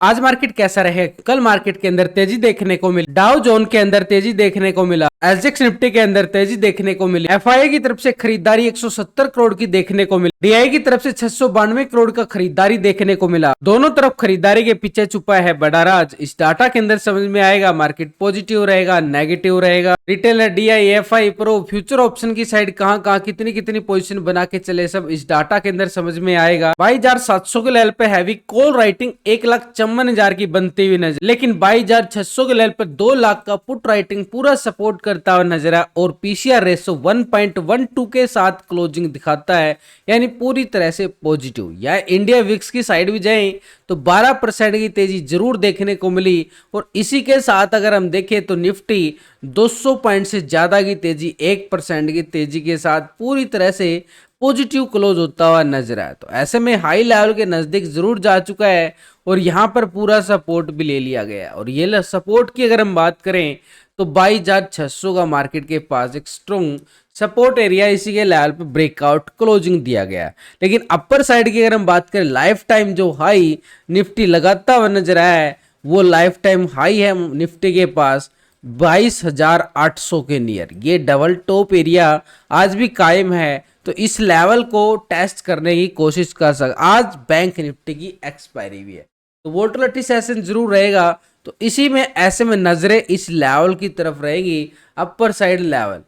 आज मार्केट कैसा रहे? कल मार्केट के अंदर तेजी देखने को मिली, डाउ जोन के अंदर तेजी देखने को मिला, एसजेक्स निफ्टी के अंदर तेजी देखने को मिली, एफआईआई की तरफ से खरीदारी 170 करोड़ की देखने को मिली, डीआई की तरफ से 692 करोड़ का खरीदारी देखने को मिला। दोनों तरफ खरीदारी के पीछे छुपा है बड़ा राज। इस डाटा के अंदर समझ में आएगा मार्केट पॉजिटिव रहेगा, नेगेटिव रहेगा, retailer, DI, FI, pro, future option की साइड कहां कितनी कितनी पोजीशन बना के चले, सब इस डाटा के अंदर समझ में आएगा। 22,700 के लेवल पे हैवी कॉल राइटिंग 1,54,000 की बनती हुई नजर, लेकिन 22,600 के लेवल पे 2 लाख का पुट राइटिंग पूरा सपोर्ट करता हुआ नजर है और पीसीआर रेशो 1.12 के साथ क्लोजिंग दिखाता है, यानी पूरी तरह से पॉजिटिव। या इंडिया विक्स की साइड भी जाएं तो 12% की तेजी जरूर देखने को मिली और इसी के साथ अगर हम देखें तो निफ्टी 200 पॉइंट से ज्यादा की तेजी, 1% की तेजी के साथ पूरी तरह से पॉजिटिव क्लोज होता हुआ नजर आया। तो ऐसे में हाई लेवल के नजदीक जरूर जा चुका है और यहां पर पूरा सपोर्ट भी ले लिया गया। और ये सपोर्ट की अगर हम बात करें तो 22,600 का मार्केट के पास एक स्ट्रॉन्ग सपोर्ट एरिया, इसी के लेवल पे ब्रेकआउट क्लोजिंग दिया गया। लेकिन अपर साइड की अगर हम बात करें, लाइफ टाइम जो हाई निफ्टी लगाता हुआ नजर आया है वो लाइफ टाइम हाई है निफ्टी के पास 22,800 के नियर। ये डबल टॉप एरिया आज भी कायम है, तो इस लेवल को टेस्ट करने की कोशिश कर सकते। आज बैंक निफ्टी की एक्सपायरी भी है तो वोलेटिलिटी सेशन जरूर रहेगा, तो इसी में ऐसे में नजरें इस लेवल की तरफ रहेगी, अपर साइड लेवल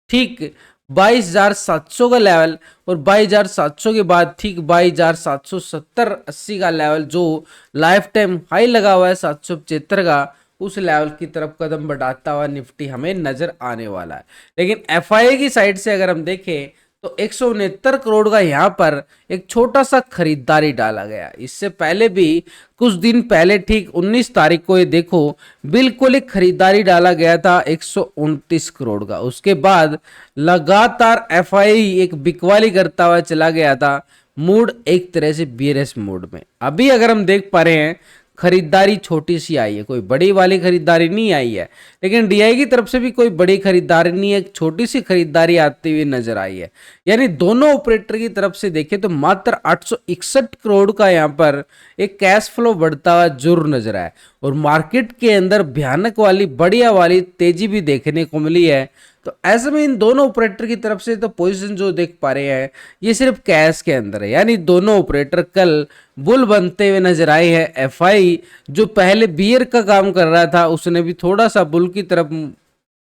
ठीक 22,700 का लेवल और 22,700 के बाद ठीक 22,770-80 का लेवल जो लाइफ टाइम हाई लगा हुआ है 775 का, उस लेवल की तरफ कदम बढ़ाता हुआ निफ्टी हमें नजर आने वाला है। लेकिन एफआईआई की साइड से अगर हम देखें तो 169 करोड़ का यहाँ पर एक छोटा सा खरीदारी डाला गया। इससे पहले भी कुछ दिन पहले ठीक 19 तारीख को ये देखो बिल्कुल एक खरीदारी डाला गया था 129 करोड़ का। उसके बाद लगातार एफआईआई एक बिकवाली करता हुआ चला गया था, मूड एक तरह से बीयरिश मूड में। अभी अगर हम देख पा रहे हैं खरीदारी छोटी सी आई है, कोई बड़ी वाली खरीदारी नहीं आई है, लेकिन डीआई की तरफ से भी कोई बड़ी खरीदारी नहीं है, एक छोटी सी खरीदारी आती हुई नजर आई है। यानी दोनों ऑपरेटर की तरफ से देखें तो मात्र 861 करोड़ का यहाँ पर एक कैश फ्लो बढ़ता हुआ जरूर नजर आया और मार्केट के अंदर भयानक वाली बढ़िया वाली तेजी भी देखने को मिली है। तो ऐसे में इन दोनों ऑपरेटर की तरफ से तो पोजीशन जो देख पा रहे हैं ये सिर्फ कैश के अंदर है, यानी दोनों ऑपरेटर कल बुल बनते हुए नजर आए हैं। एफआई जो पहले बियर का काम कर रहा था उसने भी थोड़ा सा बुल की तरफ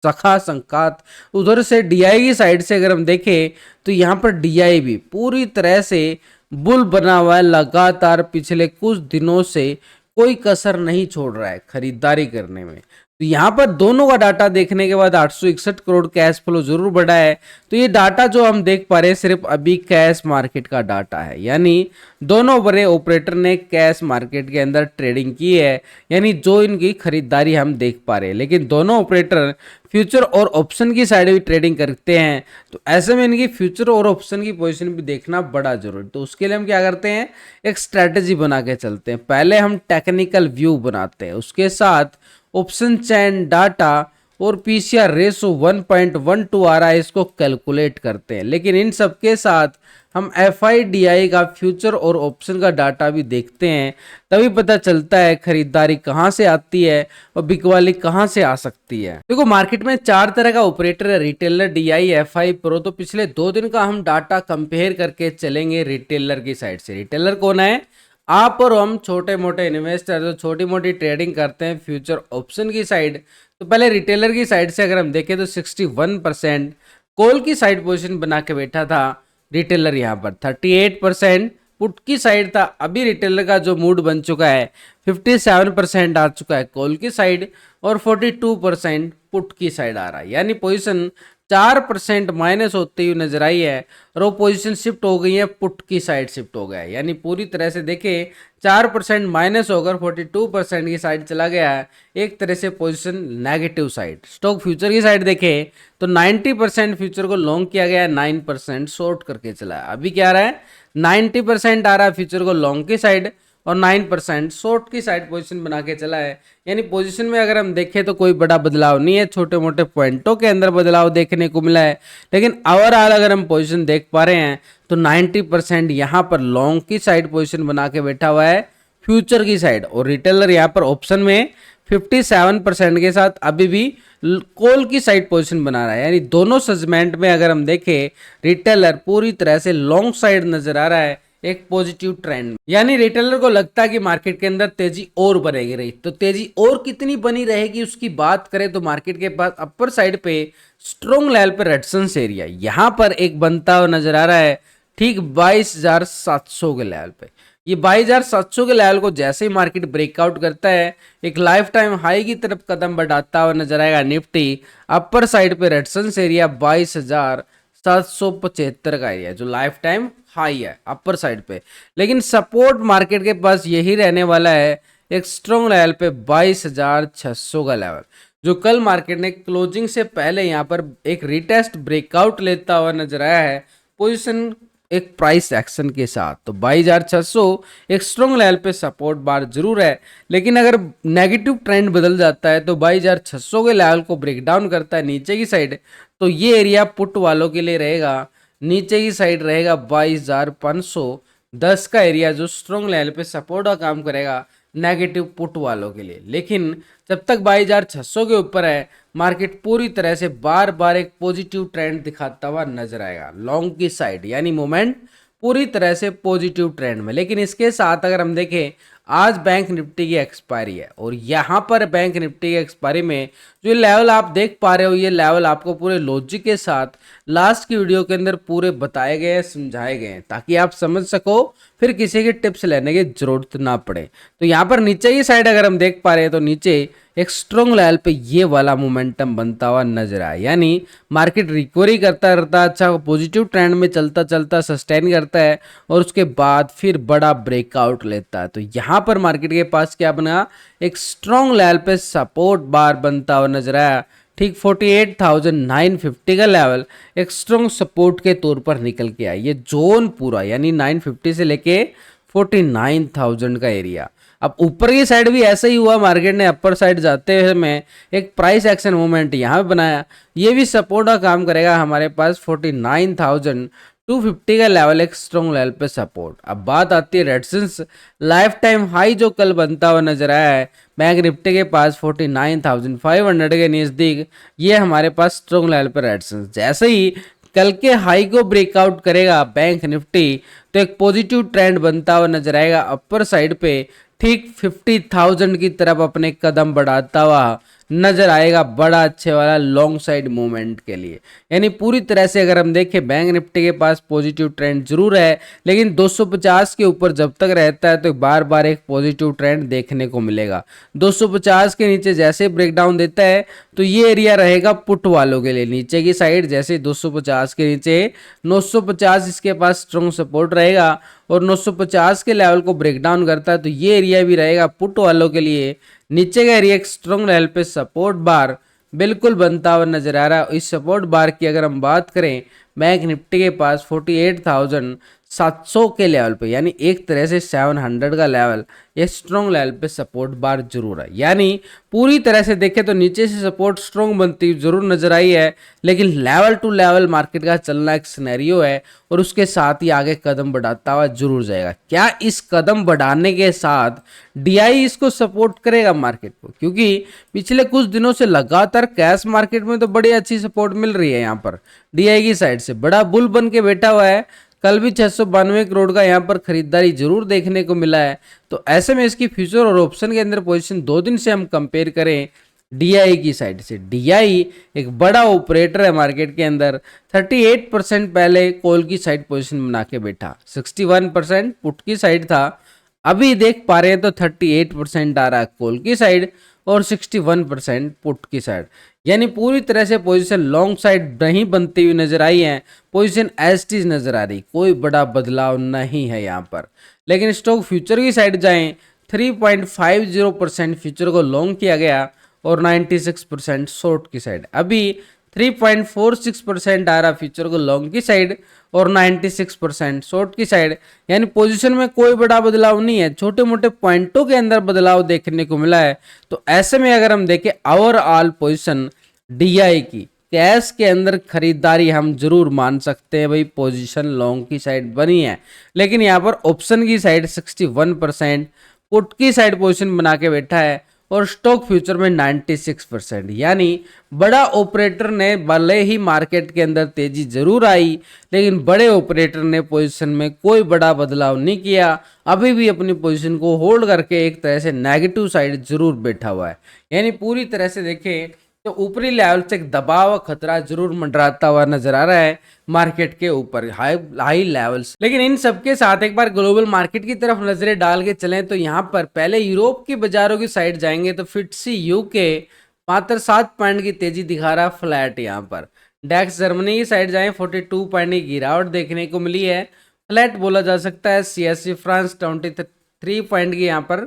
सखा संकात। उधर से डीआई की साइड से अगर हम देखें तो यहाँ पर डीआई भी पूरी तरह से बुल बना हुआ है, लगातार पिछले कुछ दिनों से कोई कसर नहीं छोड़ रहा है खरीदारी करने में। तो यहाँ पर दोनों का डाटा देखने के बाद 861 करोड़ कैश फ्लो जरूर बढ़ा है। तो ये डाटा जो हम देख पा रहे हैं सिर्फ अभी कैश मार्केट का डाटा है, यानी दोनों बड़े ऑपरेटर ने कैश मार्केट के अंदर ट्रेडिंग की है, यानी जो इनकी खरीदारी हम देख पा रहे हैं। लेकिन दोनों ऑपरेटर फ्यूचर और ऑप्शन की साइड भी ट्रेडिंग करते हैं, तो ऐसे में इनकी फ्यूचर और ऑप्शन की पोजीशन भी देखना बड़ा जरूरी। तो उसके लिए हम क्या करते हैं, एक स्ट्रैटेजी बना के चलते हैं। पहले हम टेक्निकल व्यू बनाते हैं, उसके साथ ऑप्शन चैन डाटा और पीसीआर रेशो 1.12 आ रहा है, इसको कैलकुलेट करते हैं। लेकिन इन सब के साथ हम एफआईडीआई का फ्यूचर और ऑप्शन का डाटा भी देखते हैं, तभी पता चलता है खरीदारी कहां से आती है और बिकवाली कहां से आ सकती है। देखो मार्केट में 4 तरह का ऑपरेटर है, रिटेलर, डीआई, एफआई, प्रो। तो पिछले 2 दिन का हम डाटा कंपेयर करके चलेंगे रिटेलर की साइड से। रिटेलर कौन है? आप और हम छोटे मोटे इन्वेस्टर जो छोटी मोटी ट्रेडिंग करते हैं फ्यूचर ऑप्शन की साइड। तो पहले रिटेलर की साइड से अगर हम देखें तो 61% कॉल की साइड पोजीशन बना के बैठा था रिटेलर, यहाँ पर 38% पुट की साइड था। अभी रिटेलर का जो मूड बन चुका है 57% आ चुका है कॉल की साइड और 42% पुट की साइड आ रहा है, यानी पोजीशन 4% माइनस होती हुई नजर आई है और वो पोजीशन शिफ्ट हो गई है पुट की साइड शिफ्ट हो गया है। यानी पूरी तरह से देखें 4% माइनस होकर 42% की साइड चला गया है, एक तरह से position negative side. Stock future की साइड देखें तो 90% फ्यूचर को लॉन्ग किया गया है, 9% शॉर्ट करके चला है। अभी क्या आ रहा है, 90% आ रहा है फ्यूचर को लॉन्ग की साइड और 9% शॉर्ट की साइड पोजीशन बना के चला है। यानी पोजीशन में अगर हम देखें तो कोई बड़ा बदलाव नहीं है, छोटे मोटे पॉइंटों के अंदर बदलाव देखने को मिला है। लेकिन ओवरऑल अगर हम पोजीशन देख पा रहे हैं तो 90% यहाँ पर लॉन्ग की साइड पोजीशन बना के बैठा हुआ है फ्यूचर की साइड, और रिटेलर यहाँ पर ऑप्शन में 57% के साथ अभी भी कॉल की साइड पोजीशन बना रहा है। यानी दोनों सेगमेंट में अगर हम देखें रिटेलर पूरी तरह से लॉन्ग साइड नजर आ रहा है एक पॉजिटिव ट्रेंड। यानी रिटेलर को लगता है कि मार्केट के अंदर तेजी और बनेगी रही, तो तेजी और कितनी बनी रहेगी उसकी बात करें तो मार्केट के पास अपर साइड पे स्ट्रॉन्ग लेवल पे रेजिस्टेंस एरिया यहां पर एक बनता हुआ नजर आ रहा है, ठीक 22,700 के लेवल पे। ये 22,700 के लेवल को जैसे ही मार्केट ब्रेकआउट करता है एक लाइफ टाइम हाई की तरफ कदम बढ़ाता हुआ नजर आएगा निफ्टी। अपर साइड पे रेजिस्टेंस एरिया 22,775 का एरिया जो लाइफ टाइम हाई है अपर साइड पे, लेकिन सपोर्ट मार्केट के पास यही रहने वाला है एक स्ट्रॉन्ग लेवल पे 22,600 का लेवल, जो कल मार्केट ने क्लोजिंग से पहले यहां पर एक रिटेस्ट ब्रेकआउट लेता हुआ नजर आया है पोजीशन एक प्राइस एक्शन के साथ। तो 22,600 एक स्ट्रॉन्ग लेवल पे सपोर्ट बार जरूर है, लेकिन अगर नेगेटिव ट्रेंड बदल जाता है तो 22,600 के लेवल को ब्रेक डाउन करता है नीचे की साइड, तो ये एरिया पुट वालों के लिए रहेगा, नीचे की साइड रहेगा 22,510 का एरिया जो स्ट्रॉन्ग लेवल पे सपोर्ट का काम करेगा नेगेटिव पुट वालों के लिए। लेकिन जब तक 22,600 के ऊपर है मार्केट पूरी तरह से बार बार एक पॉजिटिव ट्रेंड दिखाता हुआ नजर आएगा लॉन्ग की साइड, यानी मोमेंट पूरी तरह से पॉजिटिव ट्रेंड में। लेकिन इसके साथ अगर हम देखें आज बैंक निफ्टी की एक्सपायरी है, और यहाँ पर बैंक निफ्टी की एक्सपायरी में जो लेवल आप देख पा रहे हो ये लेवल आपको पूरे लॉजिक के साथ लास्ट की वीडियो के अंदर पूरे बताए गए हैं, समझाए गए हैं, ताकि आप समझ सको फिर किसी के टिप्स लेने की जरूरत ना पड़े। तो यहाँ पर नीचे की साइड अगर हम देख पा रहे हैं तो नीचे एक स्ट्रॉन्ग लेवल पे ये वाला मोमेंटम बनता हुआ नजर आया, यानी मार्केट रिकवरी करता रहता है, अच्छा पॉजिटिव ट्रेंड में चलता चलता सस्टेन करता है और उसके बाद फिर बड़ा ब्रेकआउट लेता है। तो यहाँ पर मार्केट के पास क्या बना एक स्ट्रॉन्ग लेवल पे सपोर्ट बार बनता हुआ नजर आया, ठीक 48,950 का लेवल एक स्ट्रॉन्ग सपोर्ट के तौर पर निकल के आया। ये जोन पूरा यानी 950 से लेके 49,000 का एरिया। अब ऊपर की साइड भी ऐसा ही हुआ, मार्केट ने अपर साइड जाते हुए में एक प्राइस एक्शन मूवमेंट यहाँ पे बनाया, ये भी सपोर्ट का काम करेगा हमारे पास 49,250 का लेवल एक स्ट्रॉन्ग लेवल पे सपोर्ट। अब बात आती है रेजिस्टेंस लाइफ टाइम हाई जो कल बनता हुआ नजर आया है बैंक निफ्टी के पास 49,500 के नजदीक, ये हमारे पास स्ट्रॉन्ग लेवल पे रेजिस्टेंस। जैसे ही कल के हाई को ब्रेकआउट करेगा बैंक निफ्टी तो एक पॉजिटिव ट्रेंड बनता हुआ नजर आएगा अपर साइड पे, ठीक 50,000 की तरफ अपने कदम बढ़ाता हुआ नजर आएगा बड़ा अच्छे वाला लॉन्ग साइड मूवमेंट के लिए। यानी पूरी तरह से अगर हम देखें बैंक निफ्टी के पास पॉजिटिव ट्रेंड जरूर है, लेकिन 250 के ऊपर जब तक रहता है तो बार बार एक पॉजिटिव ट्रेंड देखने को मिलेगा। 250 के नीचे जैसे ब्रेकडाउन देता है तो ये एरिया रहेगा पुट वालों के लिए नीचे की साइड, जैसे 250 के नीचे 950 इसके पास स्ट्रॉन्ग सपोर्ट रहेगा और 950 के लेवल को ब्रेकडाउन करता है तो ये एरिया भी रहेगा पुट वालों के लिए नीचे का एरिया एक स्ट्रॉन्ग लेवल पे सपोर्ट बार बिल्कुल बनता हुआ नजर आ रहा है। इस सपोर्ट बार की अगर हम बात करें बैंक निफ्टी के पास 48,700 के लेवल पे, यानी एक तरह से 700 का लेवल ये स्ट्रॉन्ग लेवल पे सपोर्ट बार जरूर है। यानी पूरी तरह से देखें तो नीचे से सपोर्ट स्ट्रॉन्ग बनती जरूर नजर आई है, लेकिन लेवल टू लेवल मार्केट का चलना एक सिनेरियो है और उसके साथ ही आगे कदम बढ़ाता हुआ जरूर जाएगा। क्या इस कदम बढ़ाने के साथ डीआई इसको सपोर्ट करेगा मार्केट को, क्योंकि पिछले कुछ दिनों से लगातार कैश मार्केट में तो बड़ी अच्छी सपोर्ट मिल रही है, यहाँ पर डीआई की साइड से बड़ा बुल बन के बैठा हुआ है। कल भी 692 करोड़ का यहाँ पर खरीदारी जरूर देखने को मिला है। तो ऐसे में इसकी फ्यूचर और ऑप्शन के अंदर पोजीशन 2 दिन से हम कंपेयर करें डीआई की साइड से, डीआई एक बड़ा ऑपरेटर है मार्केट के अंदर, 38% पहले कॉल की साइड पोजीशन बना के बैठा, 61% पुट की साइड था, अभी देख पा रहे हैं तो 38% आ रहा है कॉल की साइड और 61% पुट की साइड। यानी पूरी तरह से पोजीशन लॉन्ग साइड नहीं बनती हुई नजर आई है, पोजीशन एज टीज नजर आ रही, कोई बड़ा बदलाव नहीं है यहाँ पर। लेकिन स्टॉक फ्यूचर की साइड जाएं 3.50% फ्यूचर को लॉन्ग किया गया और 96% शॉर्ट की साइड। अभी 3.46% आ रहा फ्यूचर को लॉन्ग की साइड और 96% शॉर्ट की साइड। यानी पोजीशन में कोई बड़ा बदलाव नहीं है, छोटे मोटे पॉइंटों के अंदर बदलाव देखने को मिला है। तो ऐसे में अगर हम देखें ओवरऑल पोजीशन डीआई की कैश के अंदर खरीदारी हम जरूर मान सकते हैं भाई, पोजीशन लॉन्ग की साइड बनी है, लेकिन यहाँ पर ऑप्शन की साइड 61% पुट की साइड पोजीशन बना के बैठा है और स्टॉक फ्यूचर में 96%। यानी बड़ा ऑपरेटर ने, भले ही मार्केट के अंदर तेजी जरूर आई, लेकिन बड़े ऑपरेटर ने पोजीशन में कोई बड़ा बदलाव नहीं किया, अभी भी अपनी पोजीशन को होल्ड करके एक तरह से नेगेटिव साइड जरूर बैठा हुआ है। यानी पूरी तरह से देखें तो ऊपरी लेवल से एक दबाव खतरा जरूर मंडराता हुआ नजर आ रहा है मार्केट के ऊपर, हाई लेवल्स। लेकिन इन सबके साथ एक बार ग्लोबल मार्केट की तरफ नजरें डाल के चलें तो यहाँ पर पहले यूरोप की बाजारों की साइड जाएंगे तो फिट्सी यूके मात्र 7 पॉइंट की तेजी दिखा रहा फ्लैट। यहाँ पर डेक्स जर्मनी की साइड जाएं 42 पॉइंट की गिरावट देखने को मिली है, फ्लैट बोला जा सकता है। सीएससी फ्रांस 23 पॉइंट की यहाँ पर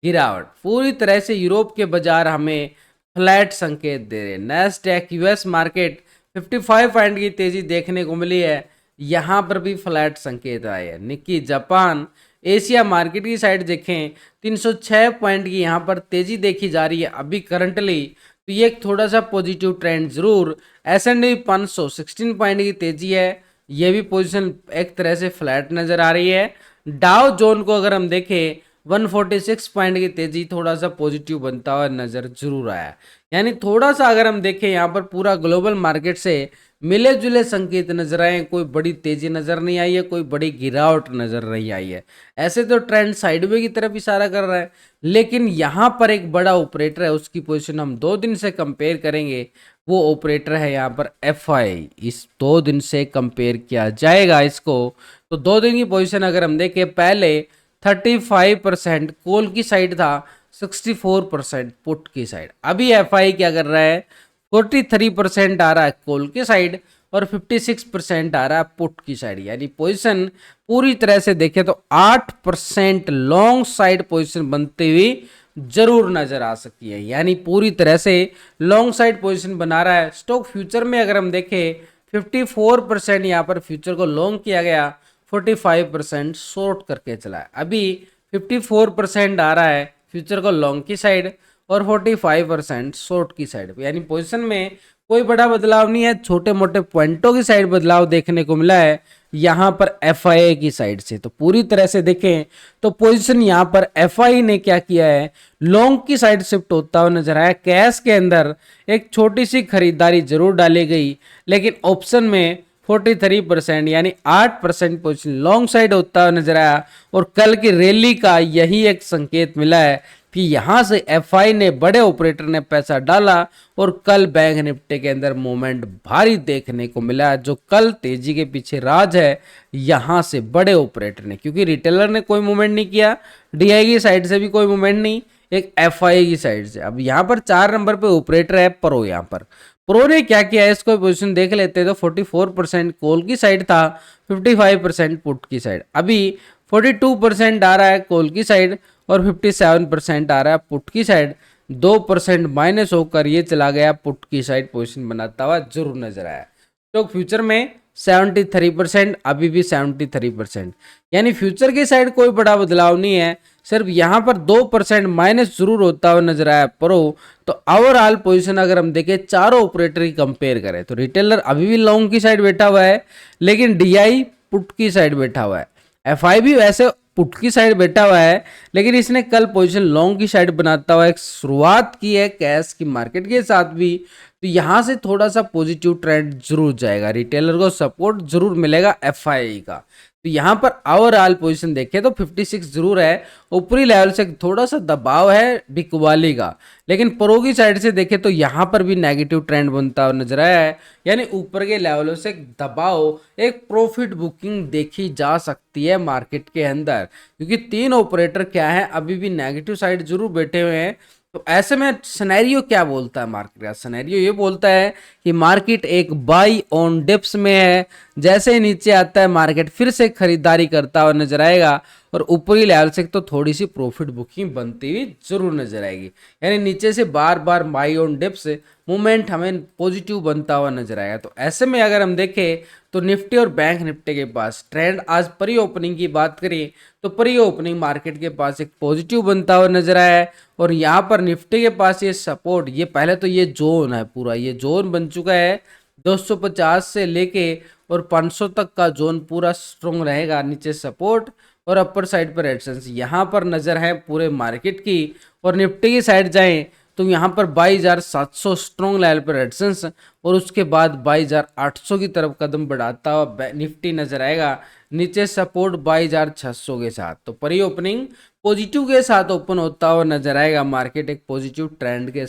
गिरावट। पूरी तरह से यूरोप के बाजार हमें फ्लैट संकेत दे रहे हैं। नैस्डैक यूएस मार्केट 55 पॉइंट की तेजी देखने को मिली है, यहाँ पर भी फ्लैट संकेत आए हैं। निक्की जापान एशिया मार्केट की साइड देखें 306 पॉइंट की यहाँ पर तेजी देखी जा रही है अभी करंटली, तो ये एक थोड़ा सा पॉजिटिव ट्रेंड जरूर। S&P 500 16 पॉइंट की तेजी है, ये भी पोजीशन एक तरह से फ्लैट नजर आ रही है। डाउ जोन को अगर हम देखें 146 पॉइंट की तेजी थोड़ा सा पॉजिटिव बनता हुआ नजर जरूर आया। यानी थोड़ा सा अगर हम देखें यहाँ पर पूरा ग्लोबल मार्केट से मिले जुले संकेत नजर आए, कोई बड़ी तेजी नजर नहीं आई है, कोई बड़ी गिरावट नजर नहीं आई है। ऐसे तो ट्रेंड साइडवे की तरफ इशारा कर रहा है, लेकिन यहाँ पर एक बड़ा ऑपरेटर है, उसकी पोजीशन हम 2 दिन से कंपेयर करेंगे। वो ऑपरेटर है यहाँ पर FI। इस 2 दिन से कंपेयर किया जाएगा इसको, तो 2 दिन की पोजीशन अगर हम देखें, पहले 35% कॉल की साइड था, 64% पुट की साइड। अभी FI क्या कर रहा है, 43% आ रहा है कॉल की साइड और 56% आ रहा है पुट की साइड। यानी पोजीशन पूरी तरह से देखें तो 8% लॉन्ग साइड पोजीशन बनती हुई जरूर नजर आ सकती है। यानी पूरी तरह से लॉन्ग साइड पोजीशन बना रहा है। स्टॉक फ्यूचर में अगर हम देखें 54% यहाँ पर फ्यूचर को लॉन्ग किया गया, 45% शॉर्ट करके चला है। अभी 54% आ रहा है फ्यूचर को लॉन्ग की साइड और 45% शॉर्ट की साइड। यानी पोजीशन में कोई बड़ा बदलाव नहीं है, छोटे मोटे पॉइंटों की साइड बदलाव देखने को मिला है यहाँ पर FI की साइड से। तो पूरी तरह से देखें तो पोजीशन यहाँ पर FI ने क्या किया है, लॉन्ग की साइड शिफ्ट होता हुआ नजर आया। कैश के अंदर एक छोटी सी खरीदारी जरूर डाली गई, लेकिन ऑप्शन में 43% यानी 8% पोजीशन लॉन्ग साइड होता हुआ नजर आया। और कल की रैली का यही एक संकेत मिला है कि यहां से FI ने, बड़े ऑपरेटर ने पैसा डाला और कल बैंक निफ्टी के अंदर मूवमेंट भारी देखने को मिला। जो कल तेजी के पीछे राज है यहां से बड़े ऑपरेटर ने, क्योंकि रिटेलर ने कोई मूवमेंट नहीं किया, DI की साइड से भी कोई मूवमेंट नहीं, एक FI की साइड से। अब यहाँ पर 4 नंबर पे ऑपरेटर है प्रो। यहाँ पर प्रो ने क्या किया है, इसको पोजीशन देख लेते हैं। तो 44% कॉल की साइड था, 55% पुट की साइड। अभी 42% आ रहा है कॉल की साइड और 57% आ रहा है पुट की साइड। 2% माइनस होकर ये चला गया पुट की साइड पोजीशन बनाता हुआ जरूर नजर आया। तो फ्यूचर में 73%, अभी भी 73%। यानी फ्यूचर की साइड कोई बड़ा बदलाव नहीं है, सिर्फ यहाँ पर 2% माइनस जरूर होता हुआ नजर आया प्रो। तो ओवरऑल पोजीशन अगर हम देखें चारों ऑपरेटर की कंपेयर करें तो रिटेलर अभी भी लॉन्ग की साइड बैठा हुआ है, लेकिन DI पुट की साइड बैठा हुआ है। FI भी वैसे पुट की साइड बैठा हुआ है, लेकिन इसने कल पोजीशन लॉन्ग की साइड बनाता हुआ एक शुरुआत की है कैश की मार्केट के साथ भी। तो यहां से थोड़ा सा पॉजिटिव ट्रेंड जरूर जाएगा, रिटेलर को सपोर्ट जरूर मिलेगा FI का। तो यहाँ पर ओवरऑल पोजीशन देखें तो 56 जरूर है, ऊपरी लेवल से थोड़ा सा दबाव है बिकवाली का, लेकिन प्रो की साइड से देखें तो यहाँ पर भी नेगेटिव ट्रेंड बनता हुआ नजर आया है। यानी ऊपर के लेवलों से दबाव, एक प्रॉफिट बुकिंग देखी जा सकती है मार्केट के अंदर, क्योंकि 3 ऑपरेटर क्या है अभी भी नेगेटिव साइड जरूर बैठे हुए हैं। तो ऐसे में सिनेरियो क्या बोलता है मार्केट का, सिनेरियो ये बोलता है कि मार्केट एक बाई ऑन डिप्स में है। जैसे ही नीचे आता है मार्केट फिर से खरीदारी करता हुआ नजर आएगा और ऊपरी लेवल से तो थोड़ी सी प्रॉफिट बुकिंग बनती हुई जरूर नजर आएगी। यानी नीचे से बार बार बाई ऑन डिप्स मूवमेंट हमें पॉजिटिव बनता हुआ नजर आएगा। तो ऐसे में अगर हम देखें तो निफ्टी और बैंक निफ्टी के पास ट्रेंड, आज प्री ओपनिंग की बात करें तो प्री ओपनिंग मार्केट के पास एक पॉजिटिव बनता हुआ नजर आया है। और यहाँ पर निफ्टी के पास ये सपोर्ट, ये पहले तो ये जोन है, पूरा ये जोन बन चुका है 250 से लेके और 500 तक का जोन पूरा स्ट्रॉन्ग रहेगा। नीचे सपोर्ट और अपर साइड पर रेजिस्टेंस यहाँ पर नजर है पूरे मार्केट की। और निफ्टी की साइड जाएं तो यहाँ पर 22,700 स्ट्रॉन्ग लेवल पर रेजिस्टेंस और उसके बाद 22,800 की तरफ कदम बढ़ाता हुआ निफ्टी नजर आएगा। नीचे सपोर्ट 22,600 के साथ। तो परी ओपनिंग पॉजिटिव के साथ ओपन होता हुआ नजर आएगा। मार्केट एक पॉजिटिव ट्रेंड के